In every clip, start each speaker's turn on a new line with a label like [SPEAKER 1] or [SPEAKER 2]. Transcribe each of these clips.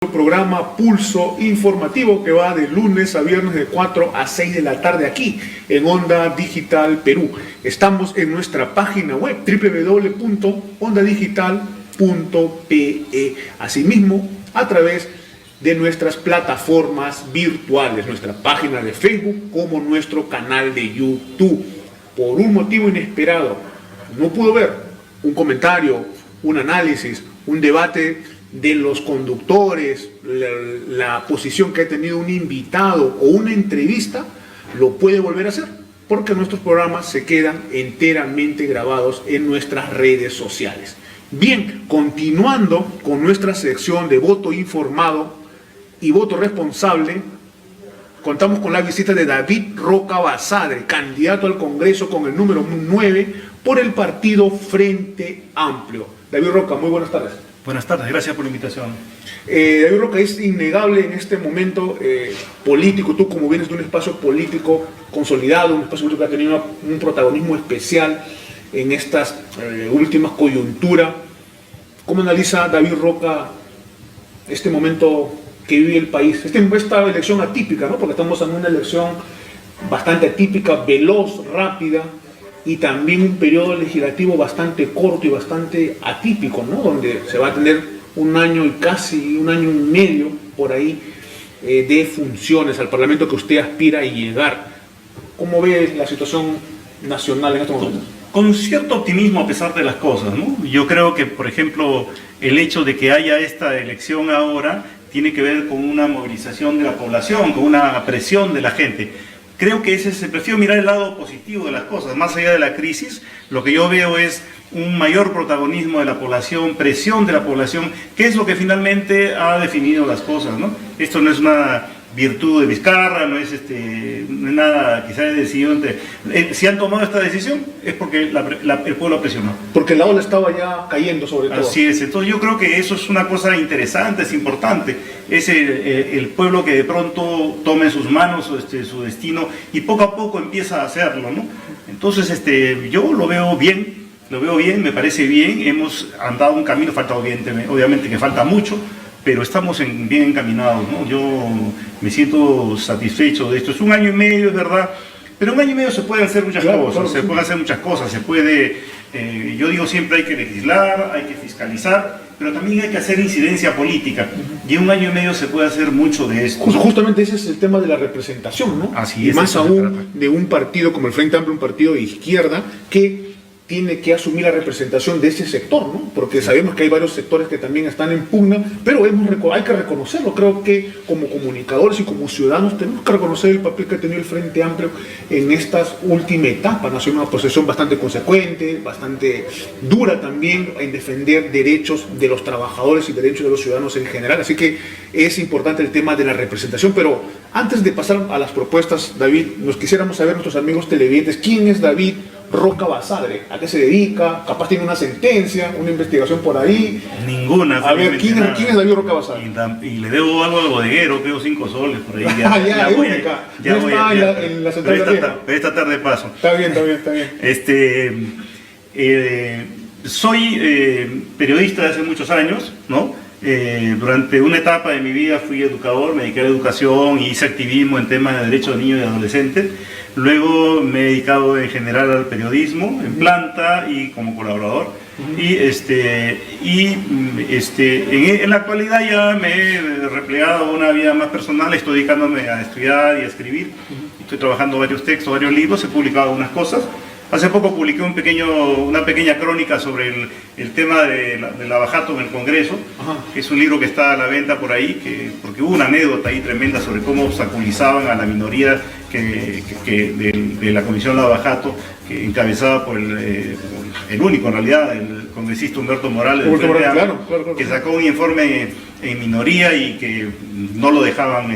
[SPEAKER 1] Programa Pulso Informativo que va de lunes a viernes de 4 a 6 de la tarde aquí en Onda Digital Perú. Estamos en nuestra página web www.ondadigital.pe. Asimismo, a través de nuestras plataformas virtuales, nuestra página de Facebook como nuestro canal de YouTube. Por un motivo inesperado, no pudo ver un comentario, un análisis, un debate de los conductores, la posición que ha tenido un invitado o una entrevista, lo puede volver a hacer, porque nuestros programas se quedan enteramente grabados en nuestras redes sociales. Bien, continuando con nuestra sección de voto informado y voto responsable, contamos con la visita de David Roca Basadre, candidato al Congreso con el número 9 por el partido Frente Amplio. David Roca, muy buenas tardes.
[SPEAKER 2] Buenas tardes, gracias por la invitación.
[SPEAKER 1] David Roca, es innegable en este momento político, tú como vienes de un espacio político consolidado, un espacio político que ha tenido un protagonismo especial en estas últimas coyunturas. ¿Cómo analiza David Roca este momento que vive el país? Esta elección atípica, ¿no? Porque estamos en una elección bastante atípica, veloz, rápida, y también un periodo legislativo bastante corto y bastante atípico, ¿no? Donde se va a tener un año y casi un año y medio por ahí de funciones al Parlamento que usted aspira a llegar. ¿Cómo ve la situación nacional en estos momentos?
[SPEAKER 2] Con cierto optimismo a pesar de las cosas, ¿no? Yo creo que, por ejemplo, el hecho de que haya esta elección ahora tiene que ver con una movilización de la población, con una presión de la gente. Creo que prefiero mirar el lado positivo de las cosas, más allá de la crisis. Lo que yo veo es un mayor protagonismo de la población, presión de la población, que es lo que finalmente ha definido las cosas, ¿no? Esto no es una virtud de Vizcarra, no es nada que se haya decidido. Si han tomado esta decisión es porque el pueblo presionó.
[SPEAKER 1] Porque la ola estaba ya cayendo sobre todo.
[SPEAKER 2] Así es, entonces yo creo que eso es una cosa interesante, es importante. Es el pueblo que de pronto tome en sus manos su destino y poco a poco empieza a hacerlo, ¿no? Entonces yo lo veo bien, me parece bien. Hemos andado un camino, falta obviamente que falta mucho, pero estamos bien encaminados, ¿no? Yo me siento satisfecho de esto. Es un año y medio, es verdad, pero en un año y medio se pueden hacer muchas cosas, se pueden hacer muchas cosas, yo digo siempre hay que legislar, hay que fiscalizar, pero también hay que hacer incidencia política, y en un año y medio se puede hacer mucho de esto.
[SPEAKER 1] Justamente ese es el tema de la representación, ¿no?
[SPEAKER 2] Así es.
[SPEAKER 1] Y más aún de un partido como el Frente Amplio, un partido de izquierda, que tiene que asumir la representación de ese sector, ¿no? Porque sabemos que hay varios sectores que también están en pugna, pero hay que reconocerlo. Creo que como comunicadores y como ciudadanos tenemos que reconocer el papel que ha tenido el Frente Amplio en estas últimas etapas, ¿no? Ha sido una posición bastante consecuente, bastante dura también en defender derechos de los trabajadores y derechos de los ciudadanos en general. Así que es importante el tema de la representación. Pero antes de pasar a las propuestas, David, nos quisiéramos saber, nuestros amigos televidentes, ¿quién es David Roca Basadre? ¿A qué se dedica? Capaz tiene una sentencia, una investigación por ahí.
[SPEAKER 2] Ninguna.
[SPEAKER 1] A ver, ¿quién es David Roca Basadre?
[SPEAKER 2] Y le debo algo al bodeguero, creo 5 soles por ahí.
[SPEAKER 1] Ya está en la central de Riesgo.
[SPEAKER 2] Esta tarde paso.
[SPEAKER 1] Está bien.
[SPEAKER 2] Soy periodista de hace muchos años, ¿no? Durante una etapa de mi vida fui educador, me dediqué a la educación y hice activismo en temas de derechos de niños y adolescentes. Luego me he dedicado en general al periodismo, en planta y como colaborador. En la actualidad ya me he replegado a una vida más personal, estoy dedicándome a estudiar y a escribir. Estoy trabajando varios textos, varios libros, he publicado algunas cosas. Hace poco publiqué una pequeña crónica sobre el tema del abajato en el Congreso. Que es un libro que está a la venta por ahí, porque hubo una anécdota ahí tremenda sobre cómo obstaculizaban a la minoría de la Comisión de Abajato, encabezada por el único en realidad, el congresista Humberto Morales,
[SPEAKER 1] claro.
[SPEAKER 2] Que sacó un informe en minoría y que no lo dejaban,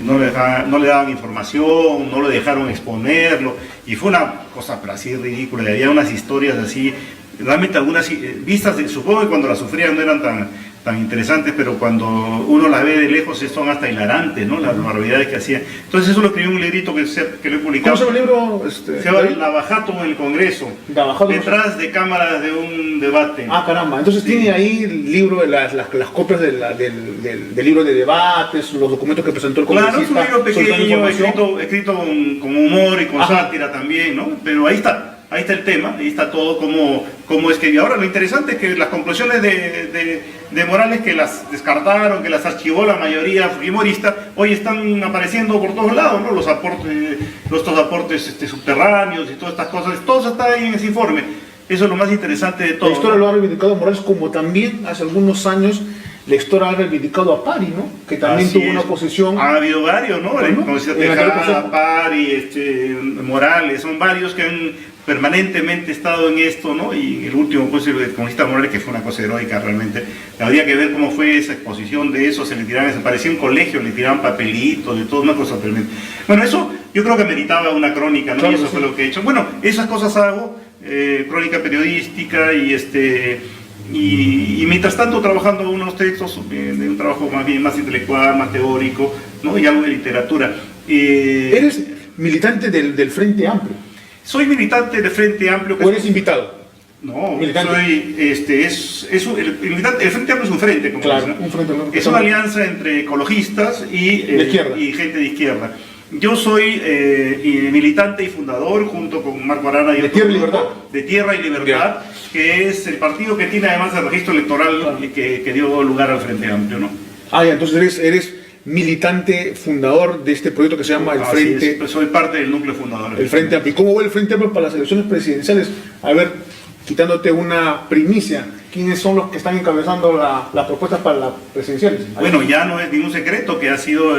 [SPEAKER 2] no le daban información, no lo dejaron exponerlo, y fue una cosa pero así ridícula, y había unas historias así, realmente algunas vistas, supongo que cuando las sufrían no eran tan interesantes, pero cuando uno las ve de lejos son hasta hilarantes, ¿no? Las barbaridades que hacían. Entonces eso lo escribí en un librito que lo he publicado.
[SPEAKER 1] ¿Cómo se llama el libro?
[SPEAKER 2] Se llama Lavajato en el Congreso, detrás de cámaras de un debate.
[SPEAKER 1] Ah, caramba, entonces sí. Tiene ahí el libro, las copias del libro de debates, los documentos que presentó el congresista.
[SPEAKER 2] Claro, es un libro pequeño, escrito con humor y con sátira también, ¿no? Pero ahí está el tema, ahí está todo cómo es que... Ahora lo interesante es que las conclusiones de Morales, que las descartaron, que las archivó la mayoría fujimorista, hoy están apareciendo por todos lados, ¿no? Los aportes subterráneos y todas estas cosas, todo está ahí en ese informe. Eso es lo más interesante de todo.
[SPEAKER 1] La historia lo ha reivindicado Morales, como también hace algunos años la historia ha reivindicado a Pari, ¿no? Que también tuvo una posición...
[SPEAKER 2] Ha habido varios, ¿no? Pari, Morales, son varios que han permanentemente estado en esto, ¿no? Y el último, pues, el comunista Morales, que fue una cosa heroica realmente. Habría que ver cómo fue esa exposición de eso, se parecía un colegio, le tiraban papelitos, de todo, una cosa tremenda. Bueno, eso yo creo que meritaba una crónica, ¿no? Claro, y eso fue lo que he hecho. Bueno, esas cosas hago, crónica periodística y mientras tanto trabajando unos textos de un trabajo más intelectual, más teórico, ¿no? Y algo de literatura.
[SPEAKER 1] ¿Eres militante del Frente Amplio?
[SPEAKER 2] Soy militante del Frente Amplio.
[SPEAKER 1] ¿O eres invitado?
[SPEAKER 2] No, soy, el Frente Amplio es un frente, como
[SPEAKER 1] claro,
[SPEAKER 2] dicen, ¿no?
[SPEAKER 1] Un frente,
[SPEAKER 2] es una alianza entre ecologistas y gente de izquierda. Yo soy militante y fundador, junto con Marco Arana y
[SPEAKER 1] de Tierra y Libertad.
[SPEAKER 2] De Tierra y Libertad, que es el partido que tiene además el registro electoral que dio lugar al Frente Amplio, ¿no?
[SPEAKER 1] Ah, ya, entonces eres militante fundador de este proyecto que se llama el Frente...
[SPEAKER 2] Pues soy parte del núcleo fundador.
[SPEAKER 1] El Frente Amplio. ¿Y cómo va el Frente Amplio para las elecciones presidenciales? A ver, quitándote una primicia, ¿quiénes son los que están encabezando las propuestas para las presidenciales?
[SPEAKER 2] Bueno, ya no es ningún secreto que ha sido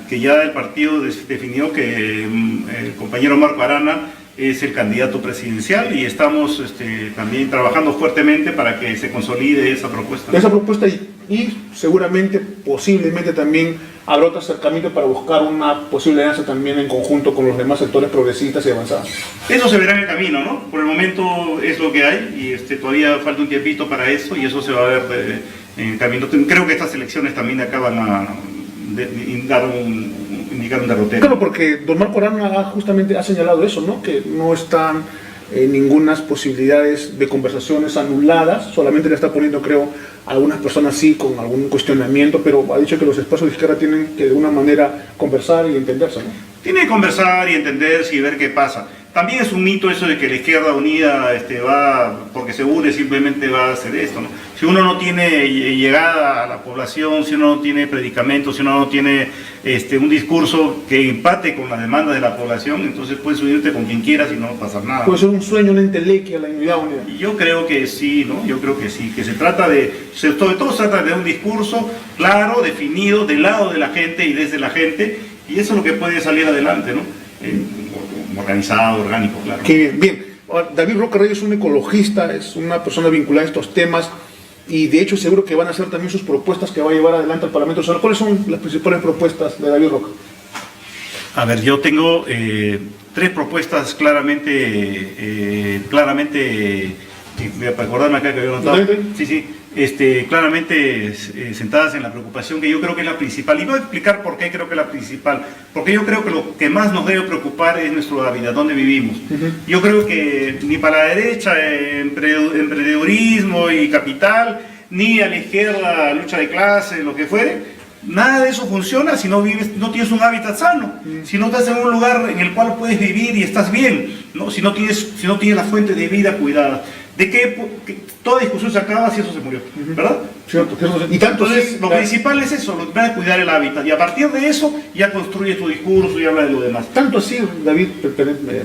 [SPEAKER 2] que ya el partido definió que el compañero Marco Arana es el candidato presidencial y estamos también trabajando fuertemente para que se consolide esa propuesta.
[SPEAKER 1] Esa propuesta y seguramente, posiblemente también habrá otro acercamiento para buscar una posible alianza también en conjunto con los demás sectores progresistas y avanzados.
[SPEAKER 2] Eso se verá en el camino, ¿no? Por el momento es lo que hay y todavía falta un tiempito para eso y eso se va a ver en el camino. Creo que estas elecciones también acaban a indicar un derrotero.
[SPEAKER 1] Claro, porque don Marco Arana justamente ha señalado eso, ¿no? Que no están ninguna posibilidades de conversaciones anuladas, solamente le está poniendo, creo, a algunas personas sí con algún cuestionamiento, pero ha dicho que los espacios de izquierda tienen que de alguna manera conversar y entenderse, ¿no?
[SPEAKER 2] Tiene que conversar y entenderse y ver qué pasa. También es un mito eso de que la izquierda unida porque se une, simplemente va a hacer esto, ¿no? Si uno no tiene llegada a la población, si uno no tiene predicamentos, si uno no tiene un discurso que empate con la demanda de la población, entonces puedes unirte con quien quieras y no va a pasar nada.
[SPEAKER 1] Puede ser un sueño, una entelequia, la unidad unida.
[SPEAKER 2] Yo creo que sí, ¿no? Yo creo que sí, que sobre todo se trata de un discurso claro, definido, del lado de la gente y desde la gente, y eso es lo que puede salir adelante, ¿no? Organizado, orgánico, claro.
[SPEAKER 1] Qué bien. David Roca Reyes es un ecologista, es una persona vinculada a estos temas y de hecho seguro que van a hacer también sus propuestas que va a llevar adelante al Parlamento. ¿Cuáles son las principales propuestas de David Roca?
[SPEAKER 2] A ver, yo tengo 3 propuestas claramente, para acordarme acá que había notado. Sí, claramente sentadas en la preocupación que yo creo que es la principal. Y voy a explicar por qué creo que es la principal. Porque yo creo que lo que más nos debe preocupar es nuestro hábitat, donde vivimos. Yo creo que ni para la derecha emprendedurismo y capital, ni a la izquierda lucha de clase, lo que fuere, nada de eso funciona si no tienes un hábitat sano, si no estás en un lugar en el cual puedes vivir y estás bien, ¿no? Si no tienes la fuente de vida cuidada. De que toda discusión se acaba si eso se murió, ¿verdad?
[SPEAKER 1] Cierto.
[SPEAKER 2] Y tanto lo principal es eso, lo que va a cuidar el hábitat, y a partir de eso ya construye tu discurso y habla de lo demás.
[SPEAKER 1] Tanto así, David,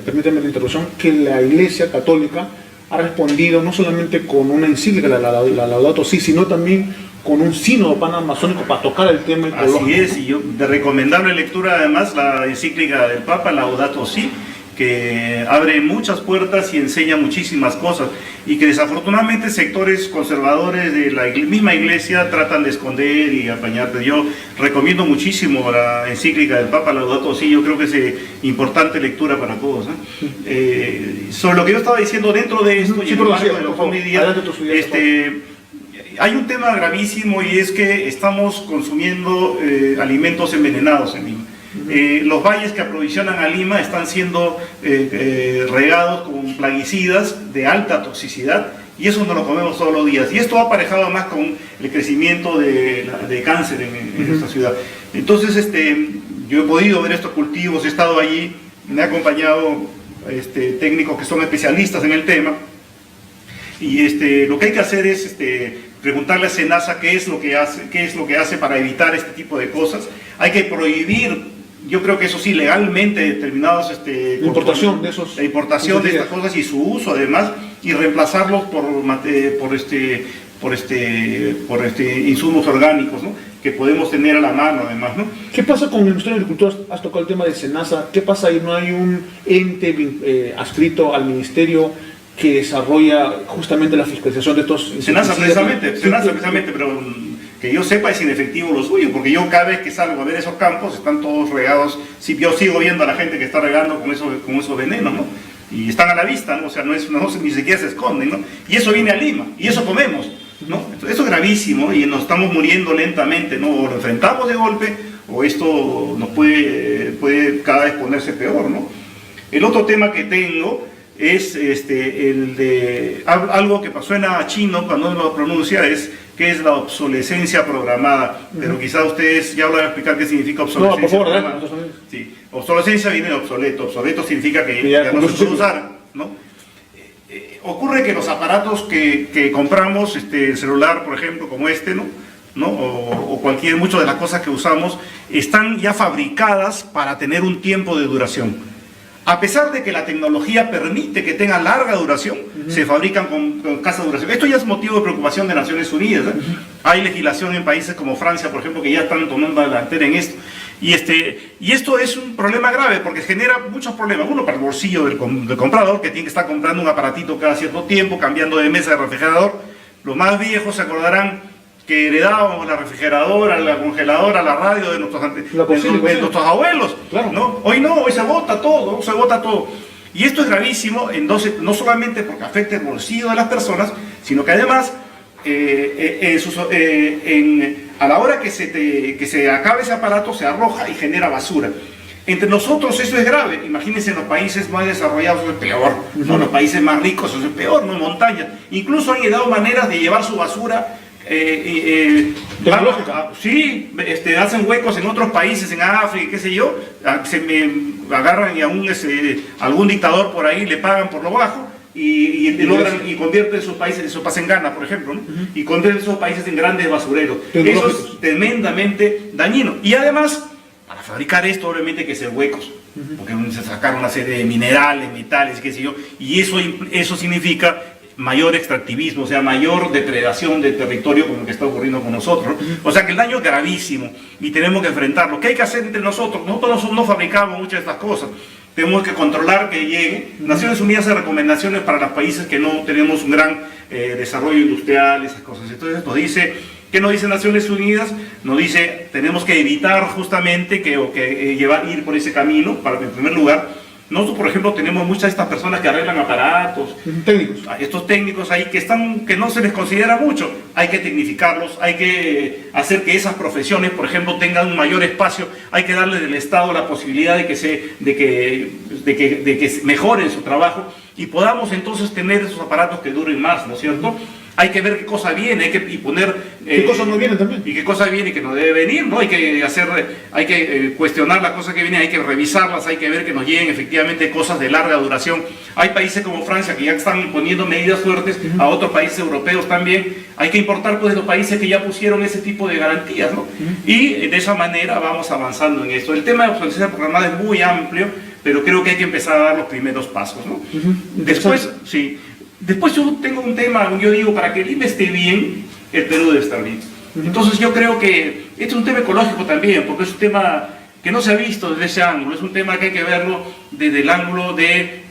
[SPEAKER 1] permíteme la interrupción, que la Iglesia Católica ha respondido no solamente con una encíclica, la Laudato Si, sino también con un sínodo panamazónico para tocar el tema ecológico.
[SPEAKER 2] Así es, y yo de recomendable lectura además la encíclica del Papa, Laudato Si, que abre muchas puertas y enseña muchísimas cosas y que desafortunadamente sectores conservadores de la misma iglesia tratan de esconder y apañarte. Yo recomiendo muchísimo la encíclica del Papa Laudato Si, yo creo que es importante lectura para todos, ¿eh? Sobre lo que yo estaba diciendo dentro de esto y en el marco de los días, hay un tema gravísimo y es que estamos consumiendo alimentos envenenados en Lima. Los valles que aprovisionan a Lima están siendo regados con plaguicidas de alta toxicidad y eso nos lo comemos todos los días. Y esto ha aparejado más con el crecimiento de cáncer en nuestra ciudad. Entonces, yo he podido ver estos cultivos, he estado allí, me ha acompañado técnicos que son especialistas en el tema. Y lo que hay que hacer es preguntarle a SENASA qué es lo que hace para evitar este tipo de cosas. Hay que prohibir, yo creo que eso sí, legalmente determinados
[SPEAKER 1] la importación de esos,
[SPEAKER 2] la importación de estas cosas y su uso además, y reemplazarlos por insumos orgánicos, ¿no?, que podemos tener a la mano además, ¿no?
[SPEAKER 1] ¿Qué pasa con el Ministerio de Agricultura? Has tocado el tema de SENASA. ¿Qué pasa ahí? ¿No hay un ente adscrito al ministerio que desarrolla justamente la fiscalización de estos?
[SPEAKER 2] SENASA precisamente, pero que yo sepa es inefectivo lo suyo, porque yo cada vez que salgo a ver esos campos están todos regados. Sí, yo sigo viendo a la gente que está regando con esos venenos, ¿no? Y están a la vista, ¿no? O sea, ni siquiera se esconden, ¿no? Y eso viene a Lima, y eso comemos, ¿no? Entonces, eso es gravísimo y nos estamos muriendo lentamente, ¿no? O lo enfrentamos de golpe, o esto nos puede cada vez ponerse peor, ¿no? El otro tema que tengo es el de algo que suena chino cuando uno lo pronuncia, que es la obsolescencia programada, pero quizá ustedes ya van a explicar qué significa obsolescencia.
[SPEAKER 1] No, por favor,
[SPEAKER 2] programada. Sí. Obsolescencia viene de obsoleto. Obsoleto significa que ya no se puede usar, ¿no? Ocurre que los aparatos que compramos, el celular, por ejemplo, como ¿no? O muchas de las cosas que usamos, están ya fabricadas para tener un tiempo de duración. A pesar de que la tecnología permite que tenga larga duración, se fabrican con escasa duración. Esto ya es motivo de preocupación de Naciones Unidas, ¿eh? Hay legislación en países como Francia, por ejemplo, que ya están tomando la delantera en esto. Y esto es un problema grave porque genera muchos problemas. Uno, para el bolsillo del comprador, que tiene que estar comprando un aparatito cada cierto tiempo, cambiando de mesa de refrigerador. Los más viejos se acordarán que heredábamos la refrigeradora, la congeladora, la radio de nuestros abuelos, claro. ¿No? Hoy se bota todo, Y esto es gravísimo, no solamente porque afecta el bolsillo de las personas, sino que además, a la hora que se acabe ese aparato, se arroja y genera basura. Entre nosotros eso es grave. Imagínense, en los países más desarrollados eso es peor, ¿no? Los países más ricos eso es peor, no, montañas. Incluso han dado maneras de llevar su basura sí, hacen huecos en otros países, en África, qué sé yo, agarran y a algún dictador por ahí le pagan por lo bajo y logran y convierten esos países, eso pasa en Ghana, por ejemplo, ¿no? Y convierten esos países en grandes basureros. Eso es tremendamente dañino. Y además, para fabricar esto obviamente hay que hacer huecos, porque se sacaron una serie de minerales, metales, qué sé yo, y eso significa mayor extractivismo, o sea, mayor depredación del territorio, como lo que está ocurriendo con nosotros, ¿no? O sea que el daño es gravísimo y tenemos que enfrentarlo. ¿Qué hay que hacer entre nosotros? Nosotros no fabricamos muchas de estas cosas, tenemos que controlar que llegue. Naciones Unidas hace recomendaciones para los países que no tenemos un gran desarrollo industrial, esas cosas. Entonces nos dice, ¿qué nos dice Naciones Unidas? Nos dice, tenemos que evitar justamente ir por ese camino, para que en primer lugar, nosotros, por ejemplo, tenemos muchas de estas personas que arreglan aparatos, técnicos. Estos técnicos ahí que no se les considera mucho, hay que tecnificarlos, hay que hacer que esas profesiones, por ejemplo, tengan un mayor espacio, hay que darle del Estado la posibilidad de que mejoren su trabajo y podamos entonces tener esos aparatos que duren más, ¿no es cierto? Hay que ver qué cosa viene, y poner...
[SPEAKER 1] ¿Qué cosas no vienen también?
[SPEAKER 2] Y qué cosa viene y que no debe venir, ¿no? Hay que cuestionar las cosas que vienen, hay que revisarlas, hay que ver que nos lleguen efectivamente cosas de larga duración. Hay países como Francia que ya están poniendo medidas fuertes, a otros países europeos también. Hay que importar pues de los países que ya pusieron ese tipo de garantías, ¿no? Y de esa manera vamos avanzando en esto. El tema de obsolescencia programada es muy amplio, pero creo que hay que empezar a dar los primeros pasos, ¿no? Después yo tengo un tema, yo digo, para que Lima esté bien, el Perú debe estar bien. Entonces yo creo que este es un tema ecológico también, porque es un tema que no se ha visto desde ese ángulo, es un tema que hay que verlo desde el ángulo de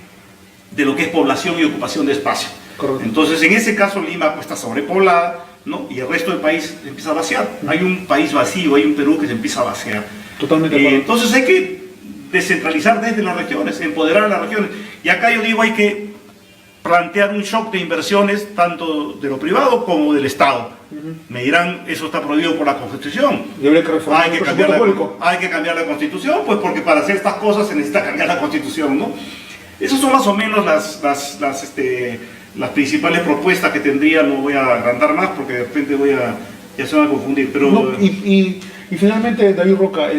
[SPEAKER 2] lo que es población y ocupación de espacio. Correcto. Entonces en ese caso Lima pues, está sobrepoblada, ¿no? Y el resto del país se empieza a vaciar. Hay un país vacío, hay un Perú que se empieza a vaciar.
[SPEAKER 1] Totalmente.
[SPEAKER 2] Entonces hay que descentralizar desde las regiones, empoderar a las regiones. Y acá yo digo hay que plantear un shock de inversiones tanto de lo privado como del Estado, Me dirán, eso está prohibido por la Constitución.
[SPEAKER 1] Y habría que reformar
[SPEAKER 2] Hay que cambiar la Constitución, pues porque para hacer estas cosas se necesita cambiar la Constitución, ¿no? Esas son más o menos las principales propuestas que tendría. No voy a agrandar más porque de repente ya se van a confundir. Pero
[SPEAKER 1] no, y finalmente, David Roca,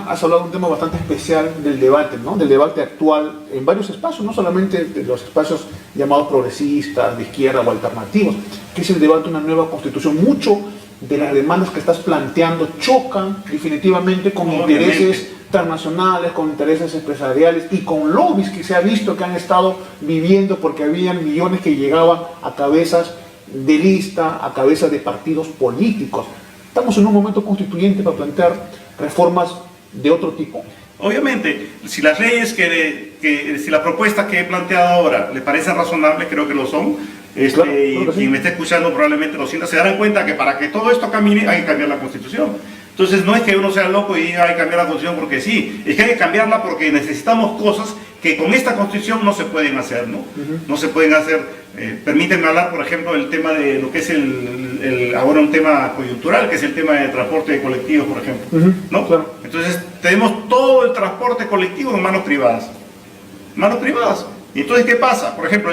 [SPEAKER 1] has hablado de un tema bastante especial del debate, ¿no? Del debate actual en varios espacios, no solamente de los espacios llamados progresistas, de izquierda o alternativos, que es el debate de una nueva constitución. Mucho de las demandas que estás planteando chocan definitivamente con intereses transnacionales, con intereses empresariales y con lobbies que se ha visto que han estado viviendo porque habían millones que llegaban a cabezas de lista, a cabezas de partidos políticos. Estamos en un momento constituyente para plantear reformas de otro tipo.
[SPEAKER 2] Obviamente, si las leyes si las propuestas que he planteado ahora le parecen razonables, creo que lo son. Claro, y quien me esté escuchando probablemente lo sienta, se darán cuenta que para que todo esto camine hay que cambiar la Constitución. Entonces no es que uno sea loco y diga hay que cambiar la Constitución porque sí, es que hay que cambiarla porque necesitamos cosas que con esta Constitución no se pueden hacer, ¿no? No se pueden hacer. Permítanme hablar, por ejemplo, del tema de lo que es ahora un tema coyuntural, que es el tema de transporte de colectivos, por ejemplo, ¿no?
[SPEAKER 1] Claro.
[SPEAKER 2] Entonces tenemos todo el transporte colectivo en manos privadas. Manos privadas. Y entonces, ¿qué pasa? Por ejemplo,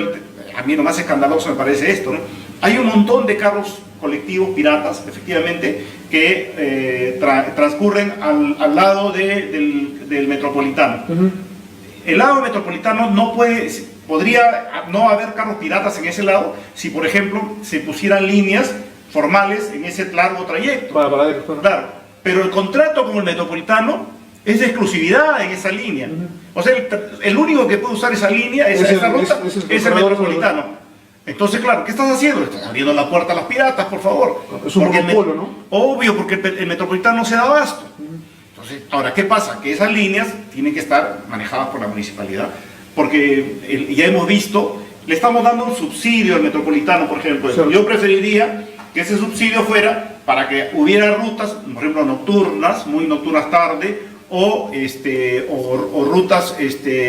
[SPEAKER 2] a mí lo más escandaloso me parece esto, ¿no? Hay un montón de carros colectivos piratas, efectivamente, que transcurren al lado del metropolitano. El lado metropolitano podría no haber carros piratas en ese lado si, por ejemplo, se pusieran líneas formales en ese largo trayecto. Claro, pero el contrato con el metropolitano es de exclusividad en esa línea. O sea, el único que puede usar esa línea, esa ruta, es el metropolitano. Entonces, claro, ¿qué estás haciendo? Estás abriendo la puerta a las piratas, por favor.
[SPEAKER 1] Es un monopolio, ¿no?
[SPEAKER 2] Obvio, porque el metropolitano no se da abasto. Entonces, ahora, ¿qué pasa? Que esas líneas tienen que estar manejadas por la municipalidad, porque ya hemos visto, le estamos dando un subsidio al metropolitano, por ejemplo. Sí. Yo preferiría que ese subsidio fuera para que hubiera rutas, por ejemplo, nocturnas, muy nocturnas tarde, o rutas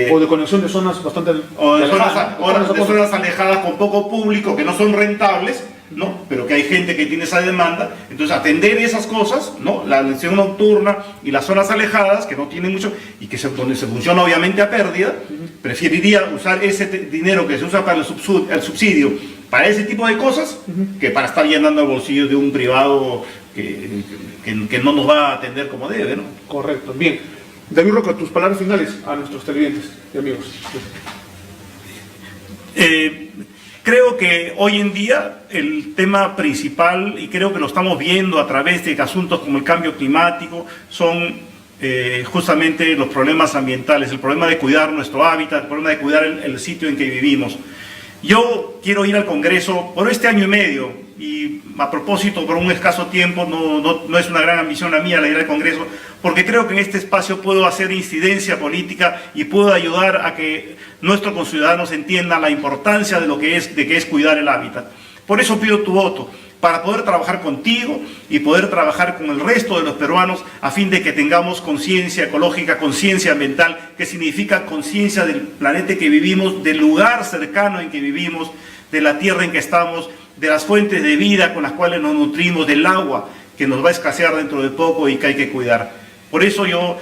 [SPEAKER 1] o de conexión de zonas bastante
[SPEAKER 2] de zonas alejadas con poco público que no son rentables, ¿no? Pero que hay gente que tiene esa demanda. Entonces atender esas cosas, ¿no? La atención nocturna y las zonas alejadas que no tienen mucho y que donde se funciona obviamente a pérdida. Preferiría usar ese dinero que se usa para el subsidio para ese tipo de cosas que para estar llenando el bolsillo de un privado que no nos va a atender como debe, ¿no?
[SPEAKER 1] Correcto. Bien. David Roca, tus palabras finales a nuestros televidentes y amigos.
[SPEAKER 2] Creo que hoy en día el tema principal, y creo que lo estamos viendo a través de asuntos como el cambio climático, son justamente los problemas ambientales, el problema de cuidar nuestro hábitat, el problema de cuidar el sitio en que vivimos. Yo quiero ir al Congreso por este año y medio, y a propósito, por un escaso tiempo, no es una gran ambición la mía la ir al Congreso, porque creo que en este espacio puedo hacer incidencia política y puedo ayudar a que nuestros conciudadanos entiendan la importancia de que es cuidar el hábitat. Por eso pido tu voto, para poder trabajar contigo y poder trabajar con el resto de los peruanos a fin de que tengamos conciencia ecológica, conciencia ambiental, que significa conciencia del planeta que vivimos, del lugar cercano en que vivimos, de la tierra en que estamos, de las fuentes de vida con las cuales nos nutrimos, del agua que nos va a escasear dentro de poco y que hay que cuidar. Por eso yo,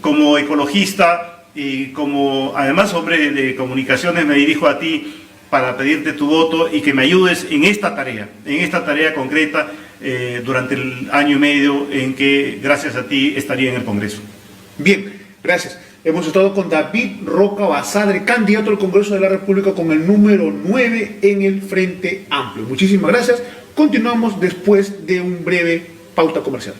[SPEAKER 2] como ecologista y como además hombre de comunicaciones, me dirijo a ti para pedirte tu voto y que me ayudes en esta tarea concreta durante el año y medio en que, gracias a ti, estaría en el Congreso.
[SPEAKER 1] Bien, gracias. Hemos estado con David Roca Basadre, candidato al Congreso de la República con el número 9 en el Frente Amplio. Muchísimas gracias. Continuamos después de un breve pauta comercial.